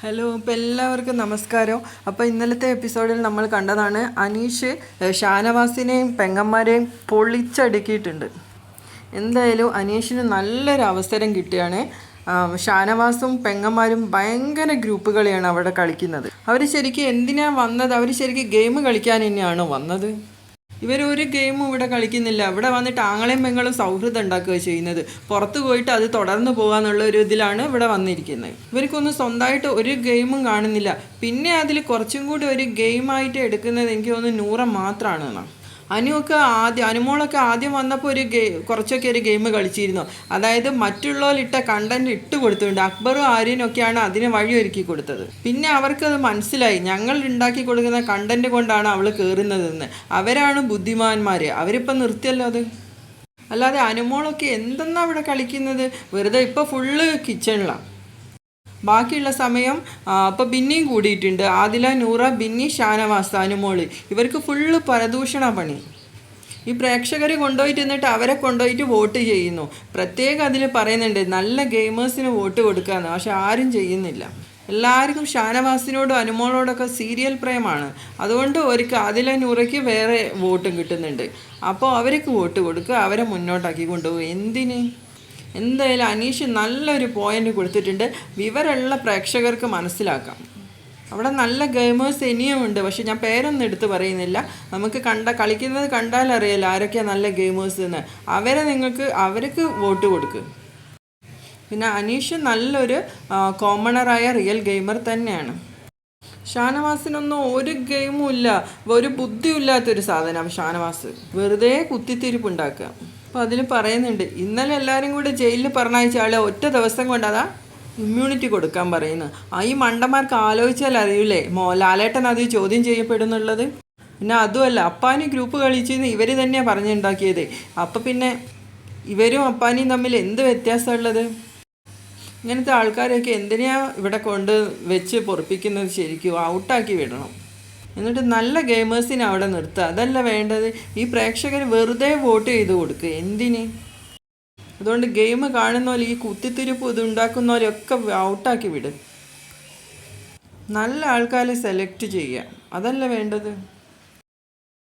Hello, അപ്പോൾ എല്ലാവർക്കും നമസ്കാരം. അപ്പോൾ ഇന്നലത്തെ എപ്പിസോഡിൽ നമ്മൾ കണ്ടതാണ് അനീഷ് ഷാനവാസിനെയും പെങ്ങന്മാരെയും പൊളിച്ചടുക്കിയിട്ടുണ്ട്. എന്തായാലും അനീഷിന് നല്ലൊരു അവസരം കിട്ടുകയാണ്. ഷാനവാസും പെങ്ങന്മാരും ഭയങ്കര ഗ്രൂപ്പ് കളിയാണ് അവിടെ കളിക്കുന്നത്. അവർ ശരിക്കും എന്തിനാണ് വന്നത്? അവർ ശരിക്കും ഗെയിം കളിക്കാൻ തന്നെയാണോ വന്നത്? ഇവരൊരു ഗെയിമും ഇവിടെ കളിക്കുന്നില്ല. ഇവിടെ വന്നിട്ട് ആങ്ങളെയും പെങ്ങളും സൗഹൃദം ഉണ്ടാക്കുക ചെയ്യുന്നത്. പുറത്ത് പോയിട്ട് അത് തുടർന്ന് പോകാന്നുള്ള ഒരു ഇതിലാണ് ഇവിടെ വന്നിരിക്കുന്നത്. ഇവർക്കൊന്നും സ്വന്തമായിട്ട് ഒരു ഗെയിമും കാണുന്നില്ല. പിന്നെ അതിൽ കുറച്ചും കൂടി ഒരു ഗെയിമായിട്ട് എടുക്കുന്നത് എനിക്ക് തോന്നുന്നു നൂറ മാത്രമാണ് എന്നാണ്. അനുമോളൊക്കെ ആദ്യം വന്നപ്പോൾ കുറച്ചൊക്കെ ഒരു ഗെയിം കളിച്ചിരുന്നു. അതായത് മറ്റുള്ളവരിട്ട കണ്ടന്റ് ഇട്ട് കൊടുത്തിട്ടുണ്ട്. അക്ബറും ആര്യനൊക്കെയാണ് അതിന് വഴിയൊരുക്കി കൊടുത്തത്. പിന്നെ അവർക്കത് മനസ്സിലായി, ഞങ്ങൾ ഉണ്ടാക്കി കൊടുക്കുന്ന കണ്ടന്റ് കൊണ്ടാണ് അവൾ കയറുന്നതെന്ന്. അവരാണ് ബുദ്ധിമാന്മാർ. അവരിപ്പം നിർത്തിയല്ലോ അത്. അല്ലാതെ അനുമോളൊക്കെ എന്തെന്നാ അവിടെ കളിക്കുന്നത്? വെറുതെ ഇപ്പോൾ ഫുള്ള് കിച്ചണിലാണ്. ബാക്കിയുള്ള സമയം അപ്പോൾ ബിന്നിയും കൂടിയിട്ടുണ്ട്. ആദില, നൂറ, ബിന്നി, ഷാനവാസ്, അനുമോള്. ഇവർക്ക് ഫുള്ള് പരദൂഷണ പണി. ഈ പ്രേക്ഷകർ കൊണ്ടുപോയിട്ട് അവരെ കൊണ്ടുപോയിട്ട് വോട്ട് ചെയ്യുന്നു. പ്രത്യേകം അതിൽ പറയുന്നുണ്ട് നല്ല ഗെയിമേഴ്സിന് വോട്ട് കൊടുക്കാമെന്ന്. പക്ഷെ ആരും ചെയ്യുന്നില്ല. എല്ലാവർക്കും ഷാനവാസിനോടും അനുമോളോടൊക്കെ സീരിയൽ പ്രേമാണ്. അതുകൊണ്ട് അവർക്ക് ആദില, നൂറയ്ക്ക് വേറെ വോട്ടും കിട്ടുന്നുണ്ട്. അപ്പോൾ അവർക്ക് വോട്ട് കൊടുക്കുക, അവരെ മുന്നോട്ടാക്കി കൊണ്ടുപോകും. എന്തിന്? എന്തായാലും അനീഷ് നല്ലൊരു പോയിന്റ് കൊടുത്തിട്ടുണ്ട്. വിവരമുള്ള പ്രേക്ഷകർക്ക് മനസ്സിലാക്കാം. അവിടെ നല്ല ഗെയിമേഴ്സ് ഇനിയും ഉണ്ട്. പക്ഷെ ഞാൻ പേരൊന്നും എടുത്ത് പറയുന്നില്ല. നമുക്ക് കളിക്കുന്നത് കണ്ടാൽ അറിയാലോ ആരൊക്കെയാണ് നല്ല ഗെയിമേഴ്സ് എന്ന്. അവർക്ക് വോട്ട് കൊടുക്കുക. പിന്നെ അനീഷ് നല്ലൊരു കോമണറായ റിയൽ ഗെയിമർ തന്നെയാണ്. ഷാനവാസിനൊന്നും ഒരു ഗെയിമും ഇല്ല. ഒരു ബുദ്ധിയില്ലാത്തൊരു സാധനം ഷാനവാസ്. വെറുതെ കുത്തിത്തിരിപ്പുണ്ടാക്കുക. അപ്പോൾ അതിൽ പറയുന്നുണ്ട്, ഇന്നലെ എല്ലാവരും കൂടി ജയിലിൽ പറഞ്ഞയച്ച ആളെ ഒറ്റ ദിവസം കൊണ്ടതാ ഇമ്മ്യൂണിറ്റി കൊടുക്കാൻ പറയുന്നു. ഈ മണ്ടന്മാർക്ക് ആലോചിച്ചാൽ അറിയില്ലേ ലാലേട്ടൻ അത് ചോദ്യം ചെയ്യപ്പെടുന്നുള്ളത്. പിന്നെ അതുമല്ല, അപ്പാനി ഗ്രൂപ്പ് കളിച്ചെന്ന് ഇവർ തന്നെയാണ് പറഞ്ഞുണ്ടാക്കിയത്. അപ്പം പിന്നെ ഇവരും അപ്പാനിയും തമ്മിൽ എന്ത് വ്യത്യാസമുള്ളത്? ഇങ്ങനത്തെ ആൾക്കാരെയൊക്കെ എന്തിനാണ് ഇവിടെ കൊണ്ട് വെച്ച് പൊറപ്പിക്കുന്നത്? ശരിക്കും ഔട്ടാക്കി വിടണം. എന്നിട്ട് നല്ല ഗെയിമേഴ്സിനെ അവിടെ നിർത്തുക. അതല്ല വേണ്ടത്. ഈ പ്രേക്ഷകർ വെറുതെ വോട്ട് ചെയ്ത് കൊടുക്കുക. എന്തിന്? അതുകൊണ്ട് ഗെയിം കാണുന്നപോലെ ഈ കുത്തിത്തിരിപ്പ് ഇതുണ്ടാക്കുന്നവരെയൊക്കെ ഔട്ടാക്കി വിടും. നല്ല ആൾക്കാരെ സെലക്ട് ചെയ്യുക. അതല്ല വേണ്ടത്.